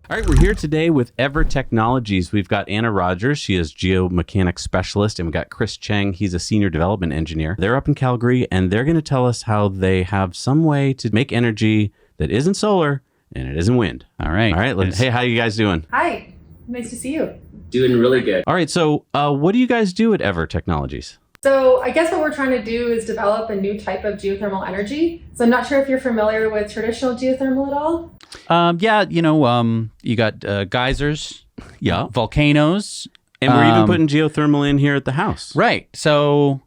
All right, we're here today with Eavor Technologies. We've got Anna Rogers. She is geomechanics specialist, and we've got Chris Cheng. He's a senior development engineer. They're up in Calgary, and they're going to tell us how they have some way to make energy that isn't solar and it isn't wind. All right. Hey, how you guys doing? Hi. Nice to see you. Doing really good. All right. So what do you guys do at Eavor Technologies? So I guess what we're trying to do is develop a new type of geothermal energy. So I'm not sure if you're familiar with traditional geothermal at all. You got geysers, Yeah. volcanoes. And we're even putting geothermal in here at the house. Right. So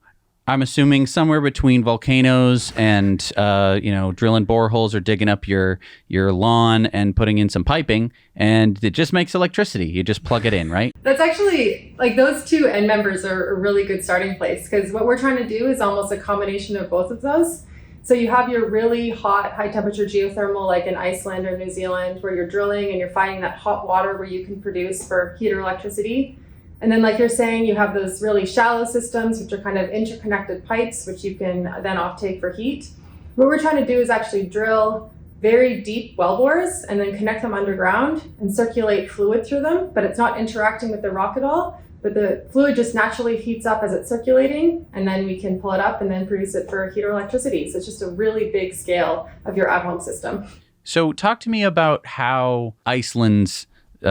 I'm assuming somewhere between volcanoes and, drilling boreholes or digging up your lawn and putting in some piping, and it just makes electricity. You just plug it in, right? That's actually, those two end members are a really good starting place, because what we're trying to do is almost a combination of both of those. So you have your really hot, high temperature geothermal, like in Iceland or New Zealand, where you're drilling and you're finding that hot water where you can produce for heat or electricity. And then, like you're saying, you have those really shallow systems, which are kind of interconnected pipes, which you can then offtake for heat. What we're trying to do is actually drill very deep well bores and then connect them underground and circulate fluid through them, but it's not interacting with the rock at all. But the fluid just naturally heats up as it's circulating, and then we can pull it up and then produce it for heat or electricity. So it's just a really big scale of your at-home system. So talk to me about how Iceland's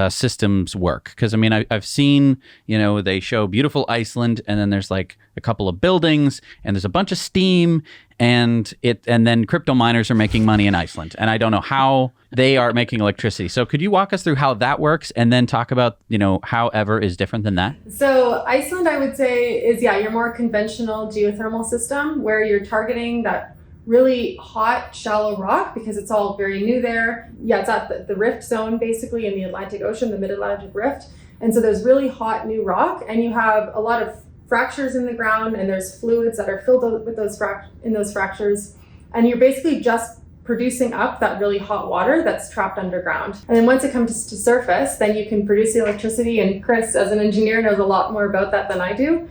systems work, because I've seen, they show beautiful Iceland, and then there's like a couple of buildings, and there's a bunch of steam, and then crypto miners are making money in Iceland, and I don't know how they are making electricity. So could you walk us through how that works, and then talk about how Eavor is different than that? So Iceland, I would say, is your more conventional geothermal system, where you're targeting that really hot, shallow rock, because it's all very new there. It's at the rift zone, basically, in the Atlantic Ocean, the mid-Atlantic rift. And so there's really hot, new rock, and you have a lot of fractures in the ground, and there's fluids that are filled with those fractures. And you're basically just producing up that really hot water that's trapped underground. And then once it comes to surface, then you can produce the electricity. And Chris, as an engineer, knows a lot more about that than I do.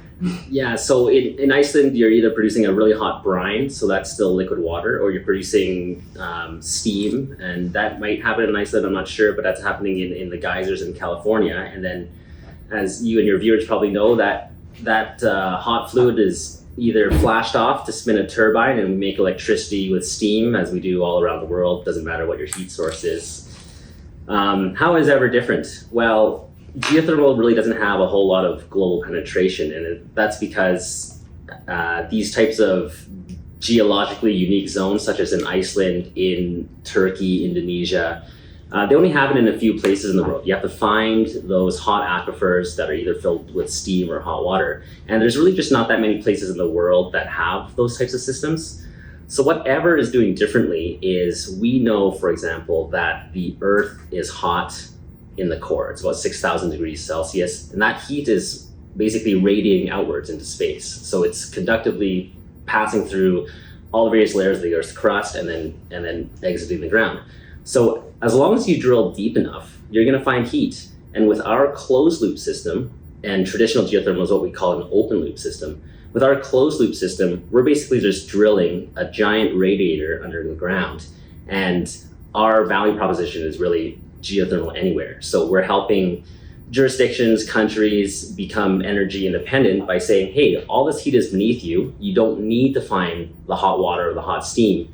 Yeah, so in Iceland, you're either producing a really hot brine, so that's still liquid water, or you're producing steam, and that might happen in Iceland, I'm not sure, but that's happening in the geysers in California. And then, as you and your viewers probably know, that hot fluid is either flashed off to spin a turbine and make electricity with steam, as we do all around the world. Doesn't matter what your heat source is. How is Eavor different? Well, geothermal really doesn't have a whole lot of global penetration, and that's because these types of geologically unique zones, such as in Iceland, in Turkey, Indonesia, they only happen in a few places in the world. You have to find those hot aquifers that are either filled with steam or hot water, and there's really just not that many places in the world that have those types of systems. So what Eavor is doing differently is, we know, for example, that the Earth is hot in the core. It's about 6,000 degrees Celsius, and that heat is basically radiating outwards into space. So it's conductively passing through all the various layers of the Earth's crust and then exiting the ground. So as long as you drill deep enough, you're going to find heat. And with our closed loop system, and traditional geothermal is what we call an open loop system, with our closed loop system, we're basically just drilling a giant radiator under the ground. And our value proposition is really geothermal anywhere. So we're helping jurisdictions, countries become energy independent by saying, hey, all this heat is beneath you. You don't need to find the hot water or the hot steam.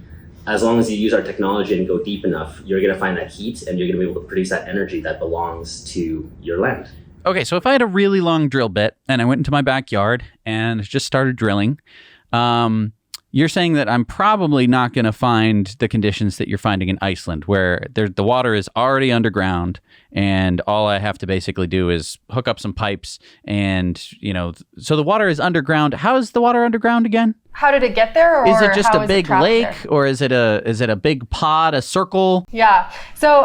As long as you use our technology and go deep enough, you're going to find that heat, and you're going to be able to produce that energy that belongs to your land. Okay, so if I had a really long drill bit and I went into my backyard and just started drilling, you're saying that I'm probably not going to find the conditions that you're finding in Iceland, where the water is already underground, and all I have to basically do is hook up some pipes, and so the water is underground. How is the water underground again? How did it get there? Or is it just a big lake, there? Or is it a big pod, a circle? Yeah. So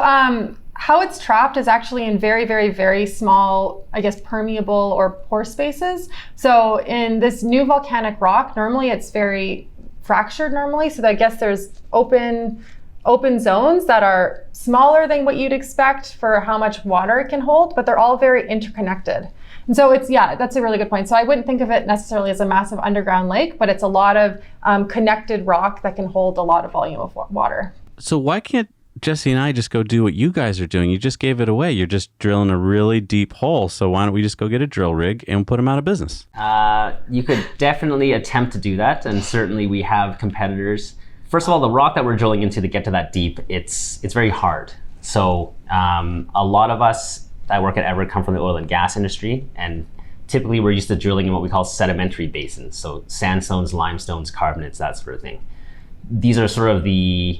how it's trapped is actually in very, very, very small, I guess, permeable or pore spaces. So in this new volcanic rock, normally it's very fractured normally. So I guess there's open zones that are smaller than what you'd expect for how much water it can hold, but they're all very interconnected. And so that's a really good point. So I wouldn't think of it necessarily as a massive underground lake, but it's a lot of connected rock that can hold a lot of volume of water. So why can't Jesse and I just go do what you guys are doing. You just gave it away. You're just drilling a really deep hole. So why don't we just go get a drill rig and put them out of business? You could definitely attempt to do that, and certainly we have competitors. First of all, the rock that we're drilling into to get to that deep, it's very hard. So a lot of us that work at Eavor come from the oil and gas industry, and typically we're used to drilling in what we call sedimentary basins, so sandstones, limestones, carbonates, that sort of thing. These are sort of the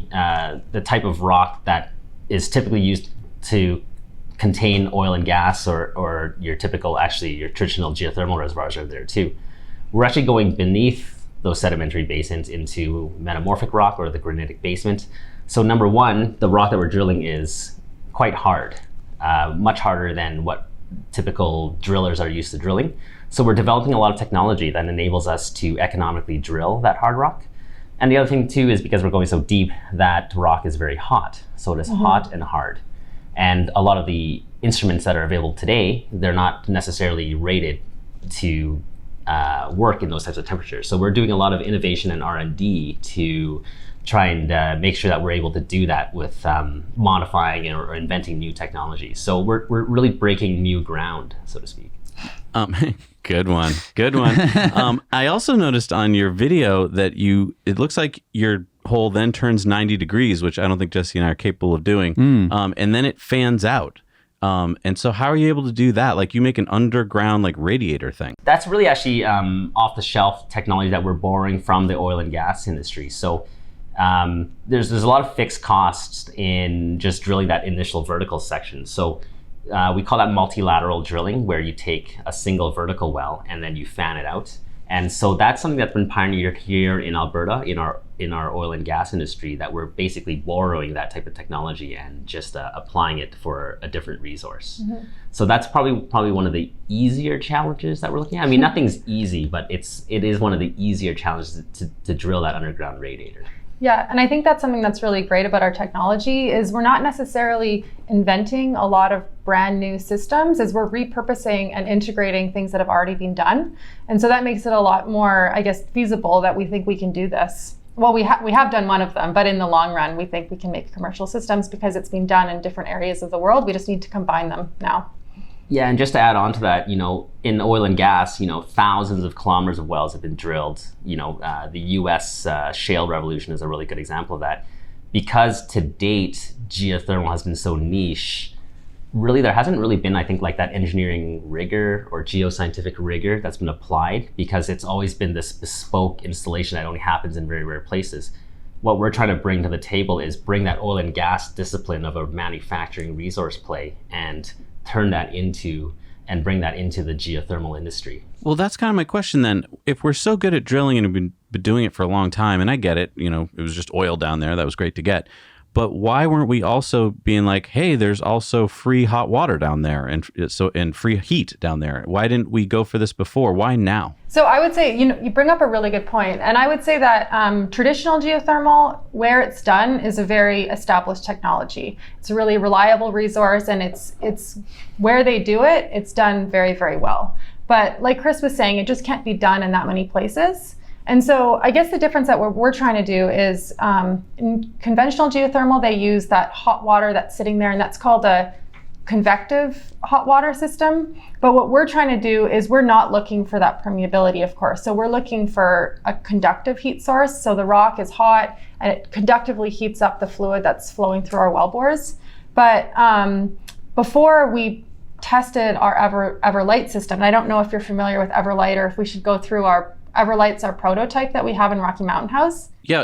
type of rock that is typically used to contain oil and gas, or your typical, actually your traditional geothermal reservoirs are there too. We're actually going beneath those sedimentary basins into metamorphic rock or the granitic basement. So number one, the rock that we're drilling is quite hard, much harder than what typical drillers are used to drilling. So we're developing a lot of technology that enables us to economically drill that hard rock. And the other thing too is because we're going so deep, that rock is very hot. So it is hot and hard. And a lot of the instruments that are available today, they're not necessarily rated to work in those types of temperatures. So we're doing a lot of innovation and R&D to try and make sure that we're able to do that with modifying or inventing new technologies. So we're really breaking new ground, so to speak. Good one. I also noticed on your video that it looks like your hole then turns 90 degrees, which I don't think Jesse and I are capable of doing. And then it fans out. And so how are you able to do that? Like you make an underground like radiator thing. That's really actually off the shelf technology that we're borrowing from the oil and gas industry. So there's a lot of fixed costs in just drilling that initial vertical section. So we call that multilateral drilling, where you take a single vertical well and then you fan it out. And so that's something that's been pioneered here in Alberta in our oil and gas industry, that we're basically borrowing that type of technology and just applying it for a different resource. So that's probably one of the easier challenges that we're looking at. I mean, nothing's easy, but it is one of the easier challenges to drill that underground radiator. Yeah, and I think that's something that's really great about our technology is we're not necessarily inventing a lot of brand new systems, as we're repurposing and integrating things that have already been done. And so that makes it a lot more, I guess, feasible that we think we can do this. Well, we have done one of them, but in the long run, we think we can make commercial systems because it's been done in different areas of the world. We just need to combine them now. Yeah, and just to add on to that, in oil and gas, thousands of kilometers of wells have been drilled. The US shale revolution is a really good example of that. Because to date, geothermal has been so niche, really there hasn't really been, I think, like that engineering rigor or geoscientific rigor that's been applied, because it's always been this bespoke installation that only happens in very rare places. What we're trying to bring to the table is bring that oil and gas discipline of a manufacturing resource play and turn that into and bring that into the geothermal industry. Well, that's kind of my question then. If we're so good at drilling and have been doing it for a long time, and I get it, it was just oil down there, that was great to get. But why weren't we also being like, hey, there's also free hot water down there and free heat down there? Why didn't we go for this before? Why now? So I would say, you bring up a really good point. And I would say that traditional geothermal, where it's done, is a very established technology. It's a really reliable resource, and it's where they do it, it's done very, very well. But like Chris was saying, it just can't be done in that many places. And so I guess the difference that we're trying to do is in conventional geothermal, they use that hot water that's sitting there, and that's called a convective hot water system. But what we're trying to do is we're not looking for that permeability, of course. So we're looking for a conductive heat source. So the rock is hot and it conductively heats up the fluid that's flowing through our well bores. But before we tested our Everlight system, and I don't know if you're familiar with Everlight or if we should go through Everlight's our prototype that we have in Rocky Mountain House. Yeah.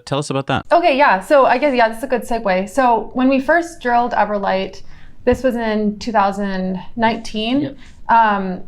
Tell us about that. Okay, yeah. So I guess, this is a good segue. So when we first drilled Everlight, this was in 2019. Yep.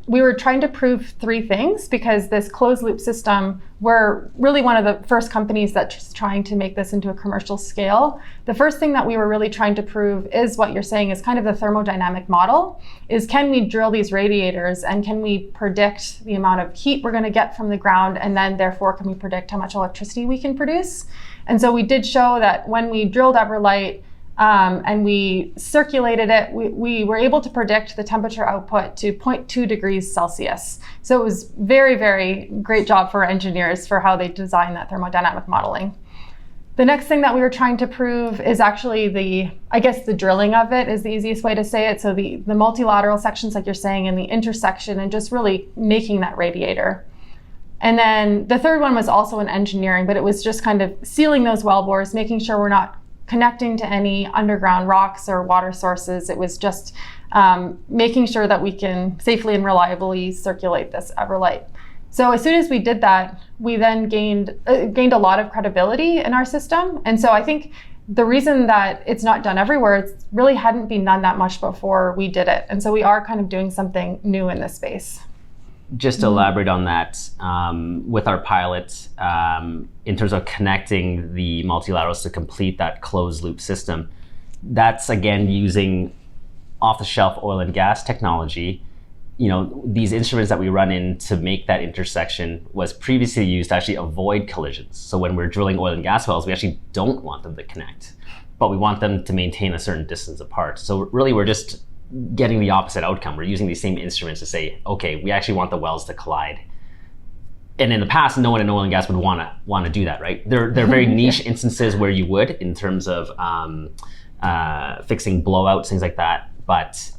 We were trying to prove three things, because this closed loop system, we're really one of the first companies that's trying to make this into a commercial scale. The first thing that we were really trying to prove is what you're saying is kind of the thermodynamic model, is can we drill these radiators and can we predict the amount of heat we're going to get from the ground, and then therefore can we predict how much electricity we can produce? And so we did show that when we drilled Everlight, and we circulated it, we were able to predict the temperature output to 0.2 degrees Celsius. So it was very, very great job for engineers for how they designed that thermodynamic modeling. The next thing that we were trying to prove is actually the drilling of it is the easiest way to say it. So the multilateral sections, like you're saying, and the intersection, and just really making that radiator. And then the third one was also in engineering, but it was just kind of sealing those well bores, making sure we're not connecting to any underground rocks or water sources. It was just making sure that we can safely and reliably circulate this Everlight. So as soon as we did that, we then gained a lot of credibility in our system. And so I think the reason that it's not done everywhere, it really hadn't been done that much before we did it. And so we are kind of doing something new in this space. Just to elaborate on that, with our pilot, in terms of connecting the multilaterals to complete that closed loop system, that's again using off-the-shelf oil and gas technology. These instruments that we run in to make that intersection was previously used to actually avoid collisions. So when we're drilling oil and gas wells, we actually don't want them to connect, but we want them to maintain a certain distance apart. So really we're just getting the opposite outcome. We're using these same instruments to say, okay, we actually want the wells to collide. And in the past, no one in oil and gas would want to do that, right? There are very niche instances where you would, in terms of fixing blowouts, things like that. But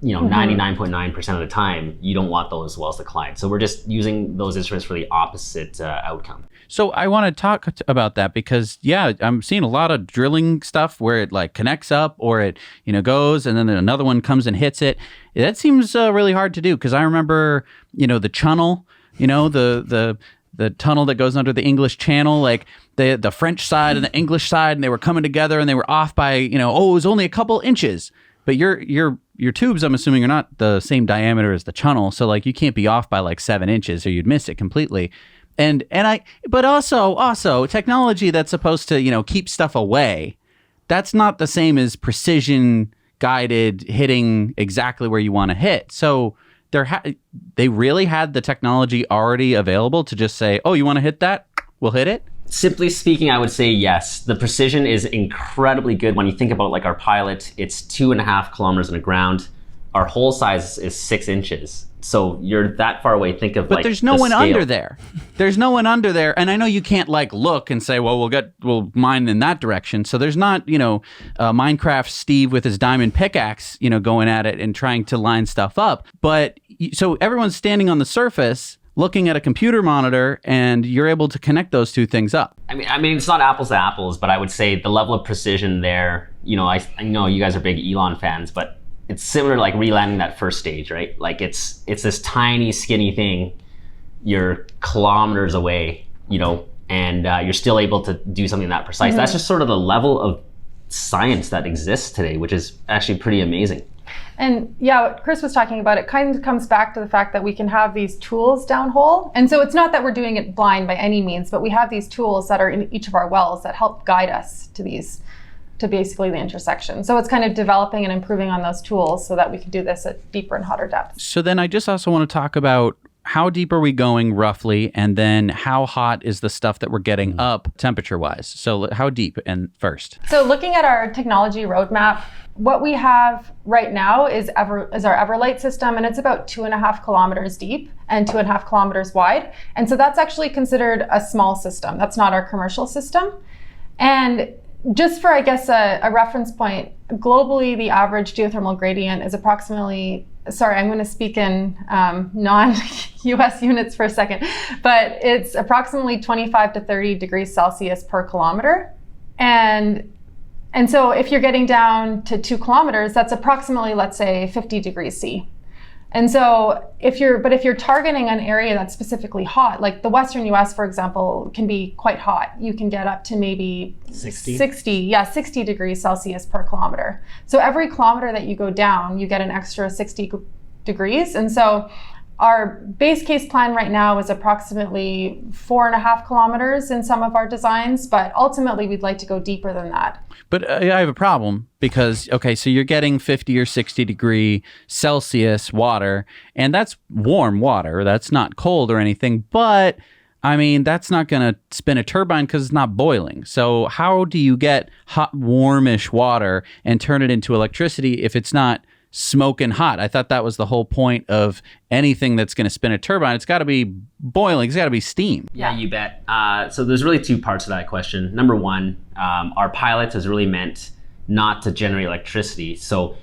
99.9% of the time, you don't want those wells to collide. So we're just using those instruments for the opposite outcome. So I want to talk about that because, I'm seeing a lot of drilling stuff where it like connects up or it, goes and then another one comes and hits it. That seems really hard to do because I remember, the channel, the tunnel that goes under the English Channel, like the French side and the English side, and they were coming together and they were off by, it was only a couple inches. But your tubes, I'm assuming, are not the same diameter as the channel, so like you can't be off by like 7 inches or you'd miss it completely. But also technology that's supposed to keep stuff away, that's not the same as precision guided hitting exactly where you want to hit. So they really had the technology already available to just say, oh, you want to hit that? We'll hit it. Simply speaking, I would say yes. The precision is incredibly good. When you think about like our pilot, it's 2.5 kilometers underground. Our hole size is 6 inches. So you're that far away. Think of but there's no one under there. There's no one under there. And I know you can't like look and say, well, we'll mine in that direction. So there's not, Minecraft Steve with his diamond pickaxe, going at it and trying to line stuff up. But so everyone's standing on the surface looking at a computer monitor, and you're able to connect those two things up. I mean, it's not apples to apples, but I would say the level of precision there, I know you guys are big Elon fans, but it's similar to like relanding that first stage, right? Like it's this tiny, skinny thing. You're kilometers away, and you're still able to do something that precise. Mm-hmm. That's just sort of the level of science that exists today, which is actually pretty amazing. And what Chris was talking about, it kind of comes back to the fact that we can have these tools downhole. And so it's not that we're doing it blind by any means, but we have these tools that are in each of our wells that help guide us to basically the intersection. So it's kind of developing and improving on those tools so that we can do this at deeper and hotter depths. So then I just also want to talk about how deep are we going roughly, and then how hot is the stuff that we're getting up temperature-wise? So how deep and first? So looking at our technology roadmap, what we have right now is our Everlight system, and it's about 2.5 kilometers deep and 2.5 kilometers wide. And so that's actually considered a small system. That's not our commercial system. And just for, I guess, a reference point, globally, the average geothermal gradient is approximately, I'm going to speak in non-US units for a second, but it's approximately 25 to 30 degrees Celsius per kilometer. And so if you're getting down to 2 kilometers, that's approximately, let's say, 50 degrees C. And so if you're targeting an area that's specifically hot, like the Western US, for example, can be quite hot. You can get up to maybe 60 degrees Celsius per kilometer. So every kilometer that you go down, you get an extra 60 degrees. And so our base case plan right now is approximately 4.5 kilometers in some of our designs, but ultimately we'd like to go deeper than that. But I have a problem because, okay, so you're getting 50 or 60 degree Celsius water, and that's warm water. That's not cold or anything, but I mean, that's not going to spin a turbine because it's not boiling. So how do you get hot, warmish water and turn it into electricity if it's not smoking hot. I thought that was the whole point of anything that's going to spin a turbine. It's got to be boiling. It's got to be steam. Yeah, you bet. So there's really two parts to that question. Number one, our pilot is really meant not to generate electricity. So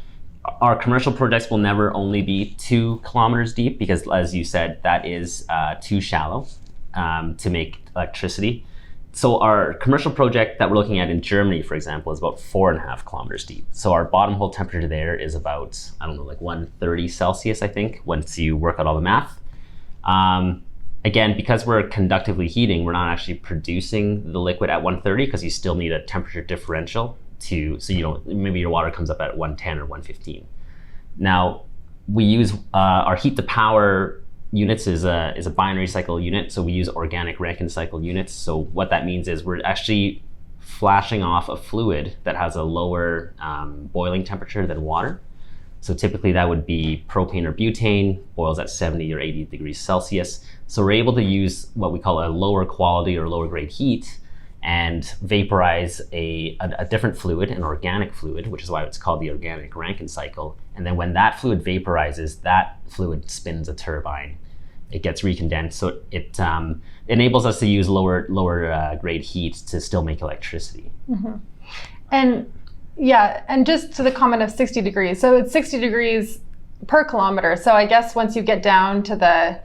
our commercial projects will never only be 2 kilometers deep because, as you said, that is too shallow to make electricity. So our commercial project that we're looking at in Germany, for example, is about 4.5 kilometers deep. So our bottom hole temperature there is about, I don't know, like 130 Celsius, I think, once you work out all the math. Again, because we're conductively heating, we're not actually producing the liquid at 130 because you still need a temperature differential so maybe your water comes up at 110 or 115. Now, we use our heat to power units is a binary cycle unit, so we use organic Rankine cycle units. So what that means is we're actually flashing off a fluid that has a lower boiling temperature than water. So typically that would be propane or butane, boils at 70 or 80 degrees Celsius. So we're able to use what we call a lower quality or lower grade heat and vaporize a different fluid, an organic fluid, which is why it's called the organic Rankine cycle. And then when that fluid vaporizes, that fluid spins a turbine. It gets recondensed, so it enables us to use lower grade heat to still make electricity. Mm-hmm. And just to the comment of 60 degrees. So it's 60 degrees per kilometer. So I guess once you get down to the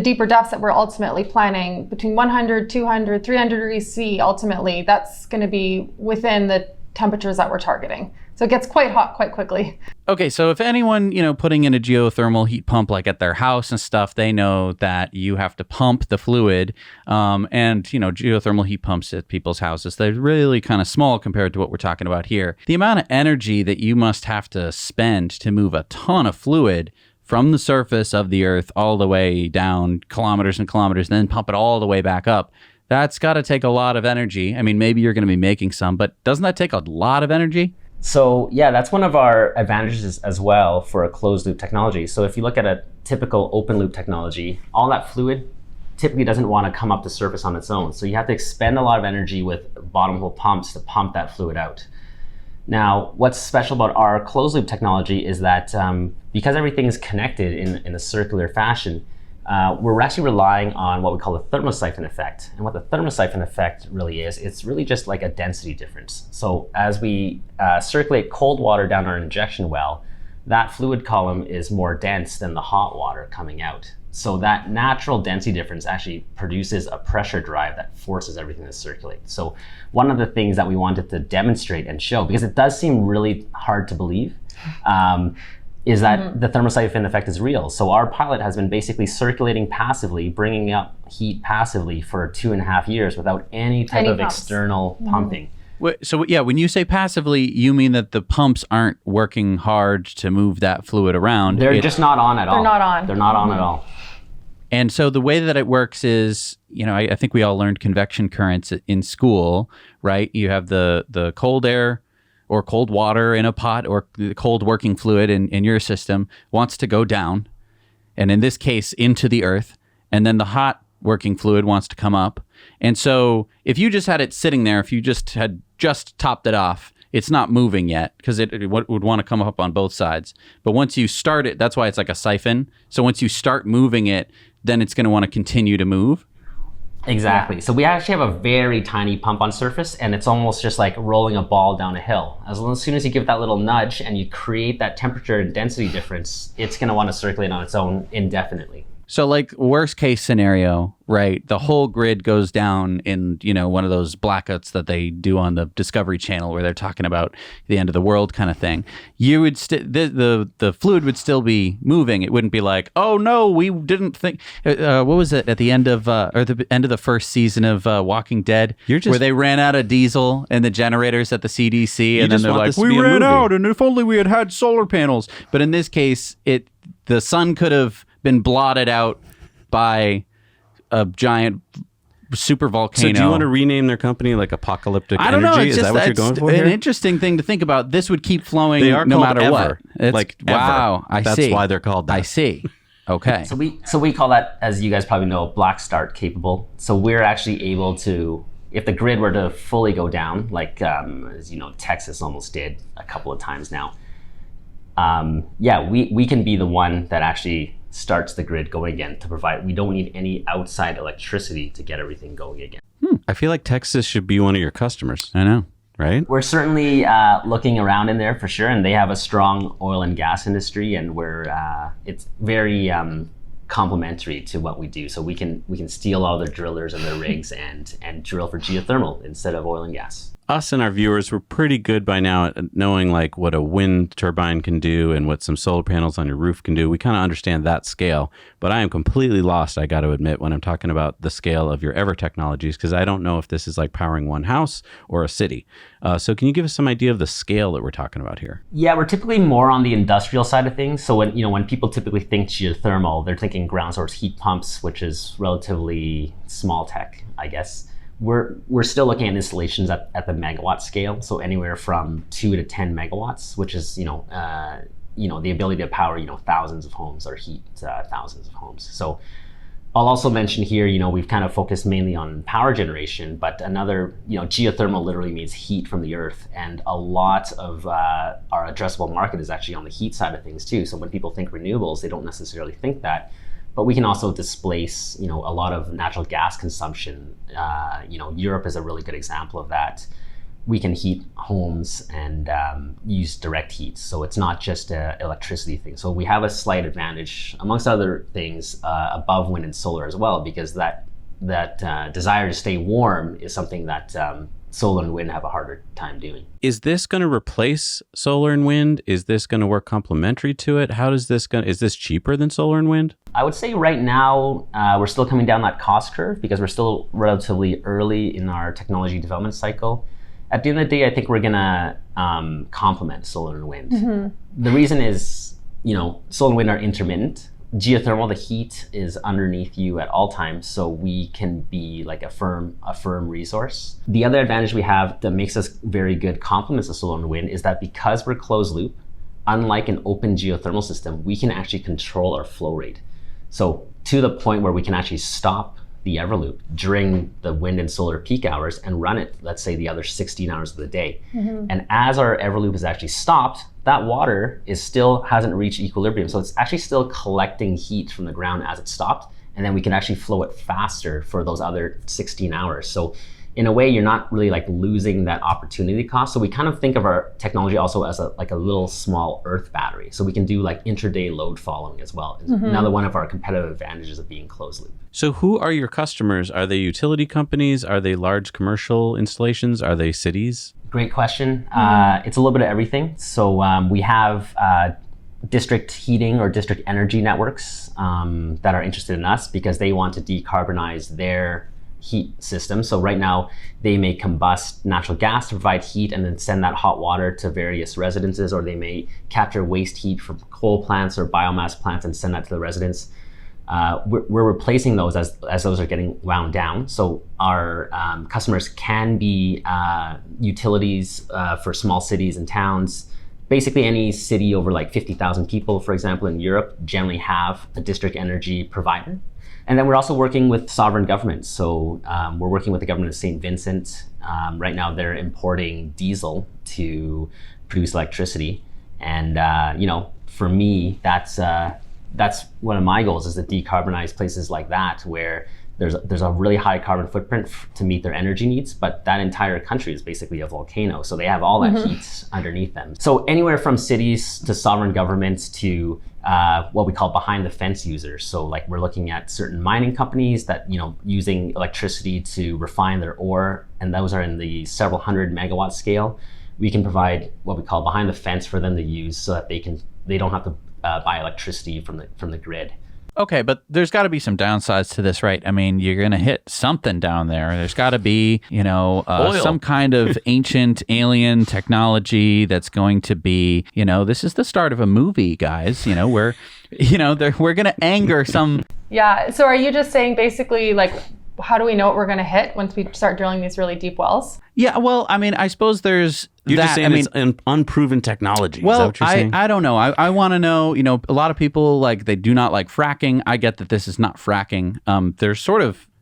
deeper depths that we're ultimately planning, between 100, 200, 300 degrees C, ultimately, that's going to be within the temperatures that we're targeting. So it gets quite hot quite quickly. Okay, so if anyone, putting in a geothermal heat pump like at their house and stuff, they know that you have to pump the fluid. Geothermal heat pumps at people's houses, they're really kind of small compared to what we're talking about here. The amount of energy that you must have to spend to move a ton of fluid from the surface of the earth all the way down kilometers and kilometers, and then pump it all the way back up, that's got to take a lot of energy. I mean, maybe you're going to be making some, but doesn't that take a lot of energy? So yeah, that's one of our advantages as well for a closed loop technology. So if you look at a typical open loop technology, all that fluid typically doesn't want to come up the surface on its own. So you have to expend a lot of energy with bottom hole pumps to pump that fluid out. Now, what's special about our closed loop technology is that because everything is connected in a circular fashion, we're actually relying on what we call the thermocyton effect. And what the thermocyton effect really is, it's really just like a density difference. So as we circulate cold water down our injection well, that fluid column is more dense than the hot water coming out. So that natural density difference actually produces a pressure drive that forces everything to circulate. So one of the things that we wanted to demonstrate and show, because it does seem really hard to believe, is that the thermocyton effect is real. So our pilot has been basically circulating passively, bringing up heat passively for 2.5 years without any type of external pumping. So yeah, when you say passively, you mean that the pumps aren't working hard to move that fluid around. They're just not on at all. They're not on. They're not on at all. And so the way that it works is, I think we all learned convection currents in school, right? You have the cold air or cold water in a pot, or the cold working fluid in your system wants to go down, and in this case, into the earth, and then the hot working fluid wants to come up. And so if you just had it sitting there, if you just had topped it off, it's not moving yet because it would want to come up on both sides. But once you start it, that's why it's like a siphon. So once you start moving it, then it's going to want to continue to move. Exactly. Yeah. So we actually have a very tiny pump on surface, and it's almost just like rolling a ball down a hill. As soon as you give that little nudge and you create that temperature and density difference, it's going to want to circulate on its own indefinitely. So like worst case scenario, right? The whole grid goes down in, one of those blackouts that they do on the Discovery Channel where they're talking about the end of the world kind of thing. You would the fluid would still be moving. It wouldn't be like, oh no, we didn't think. What was it at the end of the end of the first season of Walking Dead, where they ran out of diesel and the generators at the CDC, and then they're like, we ran out, and if only we had solar panels. But in this case, the sun could have been blotted out by a giant super volcano. So do you want to rename their company like Apocalyptic I don't Energy? Know. Is that what you're going for here? An interesting thing to think about. This would keep flowing no matter Ever. what. It's, like wow, Ever. That's why they're called that. I see. Okay. So we call that, as you guys probably know, black start capable. So we're actually able to, if the grid were to fully go down, like as Texas almost did a couple of times now, we can be the one that actually starts the grid going again to provide. We don't need any outside electricity to get everything going again. I feel like Texas should be one of your customers. I know. Right? We're certainly looking around in there for sure, and they have a strong oil and gas industry, and it's very complementary to what we do. So we can steal all their drillers and their rigs and drill for geothermal instead of oil and gas. Us and our viewers were pretty good by now at knowing like what a wind turbine can do and what some solar panels on your roof can do. We kind of understand that scale, but I am completely lost, I got to admit, when I'm talking about the scale of your Eavor Technologies, because I don't know if this is like powering one house or a city. So can you give us some idea of the scale that we're talking about here? Yeah, we're typically more on the industrial side of things. So when people typically think geothermal, they're thinking ground source heat pumps, which is relatively small tech, I guess. We're still looking at installations at the megawatt scale, so anywhere from 2 to 10 megawatts, which is the ability to power thousands of homes or heat thousands of homes. So I'll also mention here, we've kind of focused mainly on power generation, but another, geothermal literally means heat from the earth, and a lot of our addressable market is actually on the heat side of things too. So when people think renewables, they don't necessarily think that. But we can also displace, a lot of natural gas consumption. Europe is a really good example of that. We can heat homes and use direct heat. So it's not just an electricity thing. So we have a slight advantage, amongst other things, above wind and solar as well, because that desire to stay warm is something that solar and wind have a harder time doing. Is this going to replace solar and wind? Is this going to work complementary to it? Is this cheaper than solar and wind? I would say right now, we're still coming down that cost curve because we're still relatively early in our technology development cycle. At the end of the day, I think we're going to complement solar and wind. Mm-hmm. The reason is, solar and wind are intermittent. Geothermal, the heat is underneath you at all times, so we can be like a firm resource. The other advantage we have that makes us very good complements of solar and wind is that because we're closed loop, unlike an open geothermal system, we can actually control our flow rate. So to the point where we can actually stop the Everloop during the wind and solar peak hours and run it, let's say, the other 16 hours of the day. Mm-hmm. And as our Everloop is actually stopped, that water hasn't reached equilibrium. So it's actually still collecting heat from the ground as it stopped. And then we can actually flow it faster for those other 16 hours. So in a way, you're not really like losing that opportunity cost. So we kind of think of our technology also as a little small earth battery. So we can do like intraday load following as well. Mm-hmm. Another one of our competitive advantages of being closed loop. So who are your customers? Are they utility companies? Are they large commercial installations? Are they cities? Great question. It's a little bit of everything. So we have district heating or district energy networks that are interested in us because they want to decarbonize their heat system. So right now they may combust natural gas to provide heat and then send that hot water to various residences, or they may capture waste heat from coal plants or biomass plants and send that to the residents. We're replacing those as those are getting wound down. So our customers can be utilities for small cities and towns. Basically any city over like 50,000 people, for example, in Europe, generally have a district energy provider. And then we're also working with sovereign governments. So we're working with the government of St. Vincent. Right now they're importing diesel to produce electricity. And for me, that's one of my goals, is to decarbonize places like that where there's a really high carbon footprint to meet their energy needs, but that entire country is basically a volcano. So they have all that heat underneath them. So anywhere from cities to sovereign governments to what we call behind the fence users. So like we're looking at certain mining companies that, using electricity to refine their ore, and those are in the several hundred megawatt scale. We can provide what we call behind the fence for them to use so that they don't have to buy electricity from the grid. Okay, but there's got to be some downsides to this, right? I mean, you're going to hit something down there. There's got to be, some kind of ancient alien technology that's going to be, this is the start of a movie, guys. We're going to anger some. Yeah. So are you just saying basically like, how do we know what we're going to hit once we start drilling these really deep wells? Yeah, well, I mean, I suppose there's You're that. just saying it's an unproven technology. Well, is that what you're saying? I don't know. I want to know, a lot of people, they do not like fracking. I get that this is not fracking.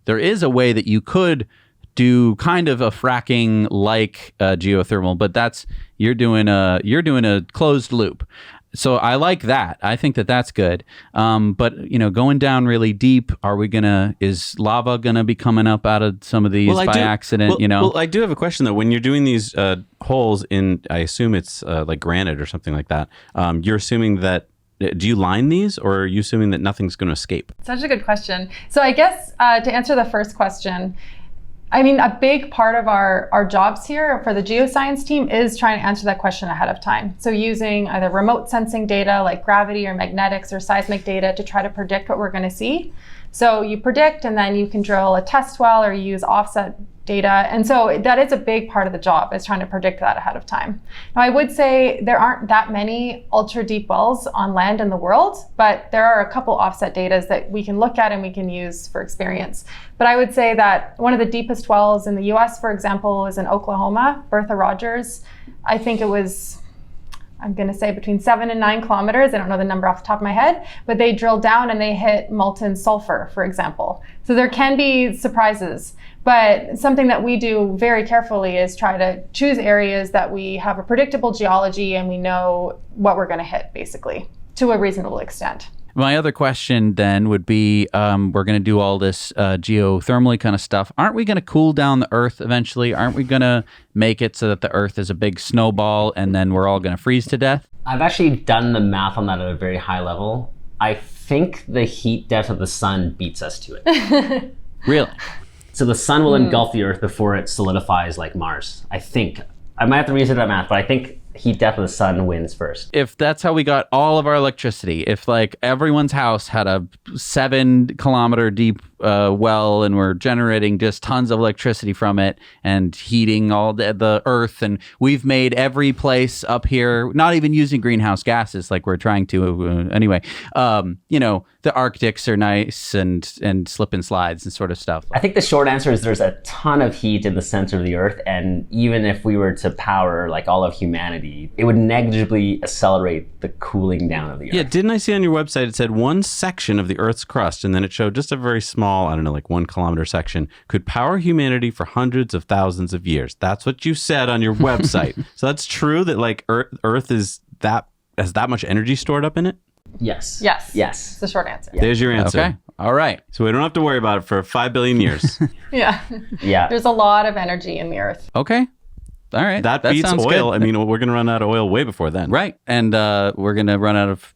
There is a way that you could do kind of a fracking like geothermal, but you're doing a closed loop. So I like that. I think that that's good. But going down really deep, is lava gonna be coming up out of some of these by accident? Well, I do have a question though. When you're doing these holes in, I assume it's like granite or something like that. You're assuming that. Do you line these, or are you assuming that nothing's going to escape? Such a good question. So I guess to answer the first question, I mean, a big part of our jobs here for the geoscience team is trying to answer that question ahead of time. So using either remote sensing data like gravity or magnetics or seismic data to try to predict what we're going to see. So you predict, and then you can drill a test well or use offset data. And so that is a big part of the job, is trying to predict that ahead of time. Now, I would say there aren't that many ultra deep wells on land in the world, but there are a couple offset data that we can look at and we can use for experience. But I would say that one of the deepest wells in the US, for example, is in Oklahoma, Bertha Rogers. I think it was, I'm going to say between 7 and 9 kilometers. I don't know the number off the top of my head, but they drilled down and they hit molten sulfur, for example. So there can be surprises, but something that we do very carefully is try to choose areas that we have a predictable geology and we know what we're going to hit, basically, to a reasonable extent. My other question then would be, we're going to do all this geothermally kind of stuff. Aren't we going to cool down the Earth eventually? Aren't we going to make it so that the Earth is a big snowball and then we're all going to freeze to death? I've actually done the math on that at a very high level. I think the heat death of the sun beats us to it. Really? So the sun will engulf the Earth before it solidifies like Mars. I think. I might have to research that math, but I think heat death of the sun wins first. If that's how we got all of our electricity, if like everyone's house had a 7-kilometer deep well and we're generating just tons of electricity from it and heating all the Earth, and we've made every place up here, not even using greenhouse gases like we're trying to anyway, the Arctics are nice and slip and slides and sort of stuff. I think the short answer is there's a ton of heat in the center of the Earth, and even if we were to power like all of humanity, it would negligibly accelerate the cooling down of the Earth. Yeah, didn't I see on your website it said one section of the Earth's crust, and then it showed just a very small, I don't know, like 1 kilometer section, could power humanity for hundreds of thousands of years. That's what you said on your website. So that's true that like Earth has that much energy stored up in it? Yes. Yes. Yes. It's the short answer. There's your answer. Okay. All right. So we don't have to worry about it for 5 billion years. Yeah. Yeah. There's a lot of energy in the Earth. Okay. All right. That beats sounds oil. good. I mean, we're going to run out of oil way before then. Right. And we're going to run out of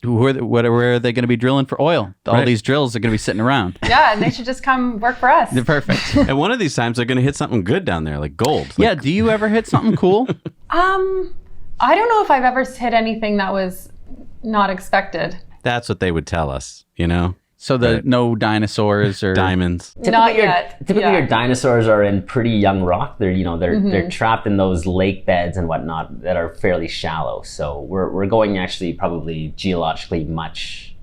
where are they going to be drilling for oil? All these drills are going to be sitting around. Yeah, and they should just come work for us. They're perfect. And one of these times they're going to hit something good down there, like gold. Yeah. Do you ever hit something cool? I don't know if I've ever hit anything that was not expected. That's what they would tell us, So no dinosaurs or diamonds. Not yet. Typically, your dinosaurs are in pretty young rock. They're they're trapped in those lake beds and whatnot that are fairly shallow. So we're going actually probably geologically much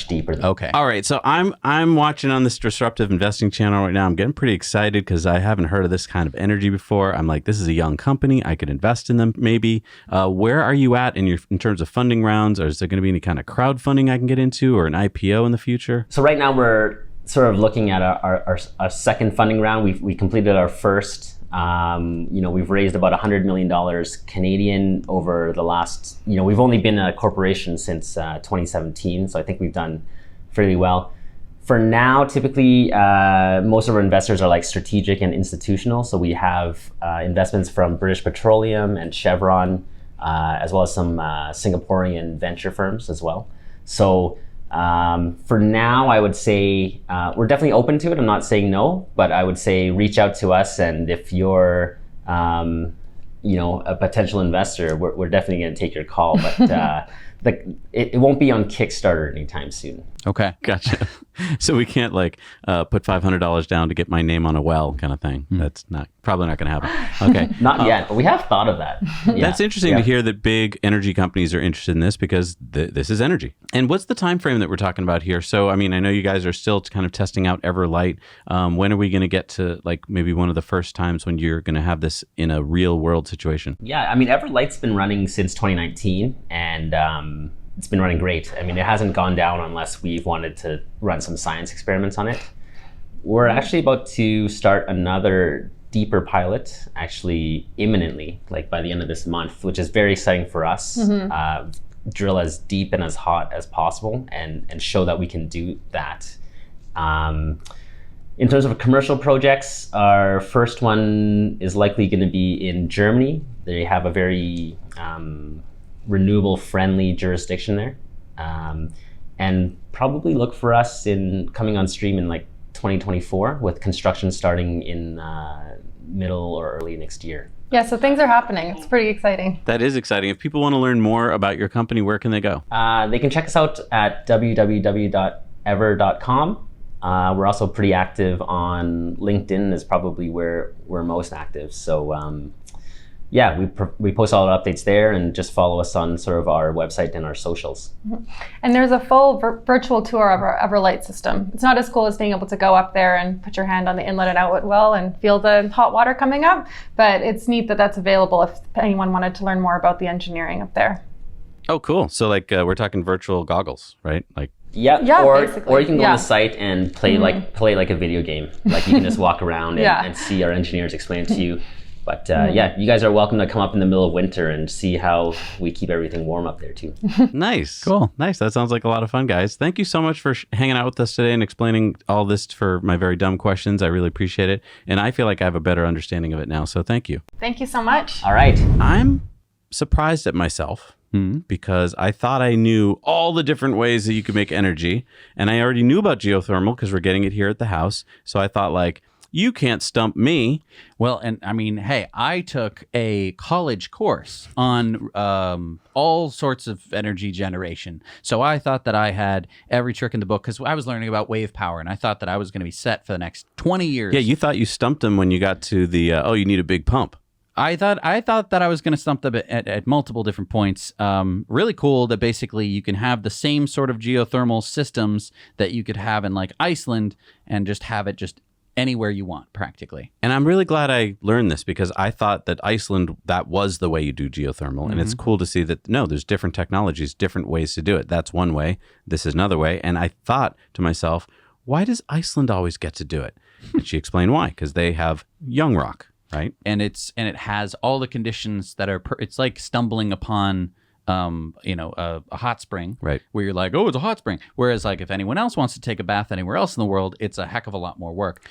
deeper. Okay. All right. So I'm watching on this Disruptive Investing channel right now. I'm getting pretty excited because I haven't heard of this kind of energy before. I'm like, this is a young company. I could invest in them maybe. Where are you at in terms of funding rounds? Or is there going to be any kind of crowdfunding I can get into, or an IPO in the future? So right now we're sort of looking at our second funding round. We completed our first. We've raised about $100 million Canadian over the last, we've only been a corporation since 2017. So I think we've done fairly well. For now, typically, most of our investors are like strategic and institutional. So we have investments from British Petroleum and Chevron, as well as some Singaporean venture firms as well. So for now, I would say we're definitely open to it. I'm not saying no, but I would say reach out to us. And if you're, a potential investor, we're definitely going to take your call. But it won't be on Kickstarter anytime soon. Okay. Gotcha. So we can't put $500 down to get my name on a well kind of thing. That's probably not going to happen. Okay. Not yet, but we have thought of that. Yeah. That's interesting to hear that big energy companies are interested in this, because this is energy. And what's the time frame that we're talking about here? So, I mean, I know you guys are still kind of testing out Everlight. When are we going to get to maybe one of the first times when you're going to have this in a real world situation? Yeah, I mean, Everlight's been running since 2019, and it's been running great. I mean, it hasn't gone down unless we've wanted to run some science experiments on it. We're actually about to start another deeper pilot, actually imminently, by the end of this month, which is very exciting for us. drill as deep and as hot as possible and show that we can do that. In terms of commercial projects, our first one is likely going to be in Germany. They have a very renewable friendly jurisdiction there. And probably look for us in coming on stream in like 2024 with construction starting in middle or early next year. Yeah, so things are happening. It's pretty exciting. That is exciting. If people want to learn more about your company, where can they go? They can check us out at www.eavor.com. We're also pretty active on LinkedIn is probably where we're most active. So yeah, we post all our updates there, and just follow us on sort of our website and our socials. And there's a full virtual tour of our Everlight system. It's not as cool as being able to go up there and put your hand on the inlet and outlet well and feel the hot water coming up, but it's neat that that's available if anyone wanted to learn more about the engineering up there. Oh, cool. So like we're talking virtual goggles, right? Like Yeah, or basically. you can go on the site and play like a video game. Like you can just walk around and see our engineers explain it to you. But yeah, you guys are welcome to come up in the middle of winter and see how we keep everything warm up there too. Nice. Cool. Nice. That sounds like a lot of fun, guys. Thank you so much for hanging out with us today and explaining all this for my very dumb questions. I really appreciate it. And I feel like I have a better understanding of it now. So thank you. Thank you so much. All right. I'm surprised at myself because I thought I knew all the different ways that you could make energy. And I already knew about geothermal because we're getting it here at the house. So I thought like, you can't stump me. Well, and I mean, hey, I took a college course on all sorts of energy generation. So I thought that I had every trick in the book because I was learning about wave power, and I thought that I was going to be set for the next 20 years. Yeah, you thought you stumped him when you got to the, you need a big pump. I thought that I was going to stump them at multiple different points. Really cool that basically you can have the same sort of geothermal systems that you could have in like Iceland and just have it just anywhere you want practically. And I'm really glad I learned this because I thought that Iceland, that was the way you do geothermal. And it's cool to see that, no, there's different technologies, different ways to do it. That's one way. This is another way. And I thought to myself, why does Iceland always get to do it? And she explained why, because they have young rock, right? And it has all the conditions that are, it's like stumbling upon a hot spring, right? Where you're like, oh, it's a hot spring. Whereas like if anyone else wants to take a bath anywhere else in the world, it's a heck of a lot more work.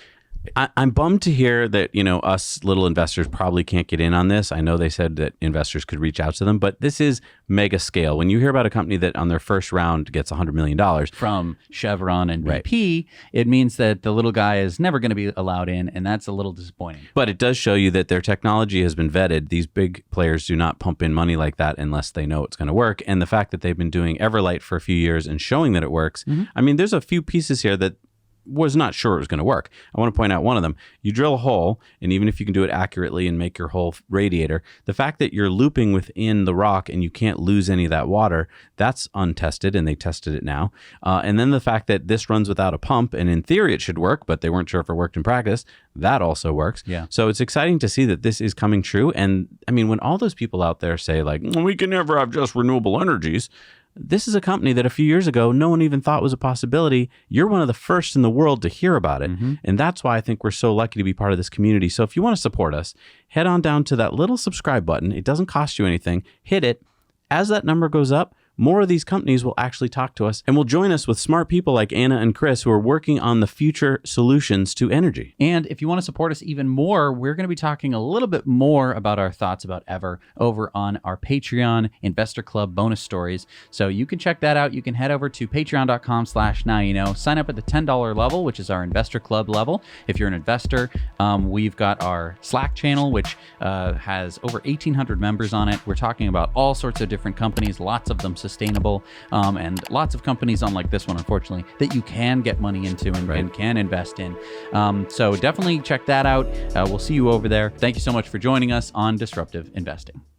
I'm bummed to hear that, us little investors probably can't get in on this. I know they said that investors could reach out to them, but this is mega scale. When you hear about a company that on their first round gets $100 million from Chevron and BP, it means that the little guy is never going to be allowed in, and that's a little disappointing. But it does show you that their technology has been vetted. These big players do not pump in money like that unless they know it's going to work. And the fact that they've been doing Everlight for a few years and showing that it works, I mean, there's a few pieces here that was not sure it was going to work. I want to point out one of them. You drill a hole, and even if you can do it accurately and make your whole radiator, the fact that you're looping within the rock and you can't lose any of that water, that's untested, and they tested it now. And then the fact that this runs without a pump, and in theory it should work, but they weren't sure if it worked in practice, that also works. Yeah. So it's exciting to see that this is coming true. And I mean, when all those people out there say like, we can never have just renewable energies, this is a company that a few years ago, no one even thought was a possibility. You're one of the first in the world to hear about it. And that's why I think we're so lucky to be part of this community. So if you want to support us, head on down to that little subscribe button. It doesn't cost you anything. Hit it. As that number goes up, more of these companies will actually talk to us and will join us with smart people like Anna and Chris who are working on the future solutions to energy. And if you want to support us even more, we're going to be talking a little bit more about our thoughts about Eavor over on our Patreon Investor Club bonus stories. So you can check that out. You can head over to patreon.com/nowyouknow. Sign up at the $10 level, which is our Investor Club level. If you're an investor, we've got our Slack channel, which has over 1,800 members on it. We're talking about all sorts of different companies, lots of them sustainable, and lots of companies unlike this one, unfortunately, that you can get money into and can invest in. So definitely check that out. We'll see you over there. Thank you so much for joining us on Disruptive Investing.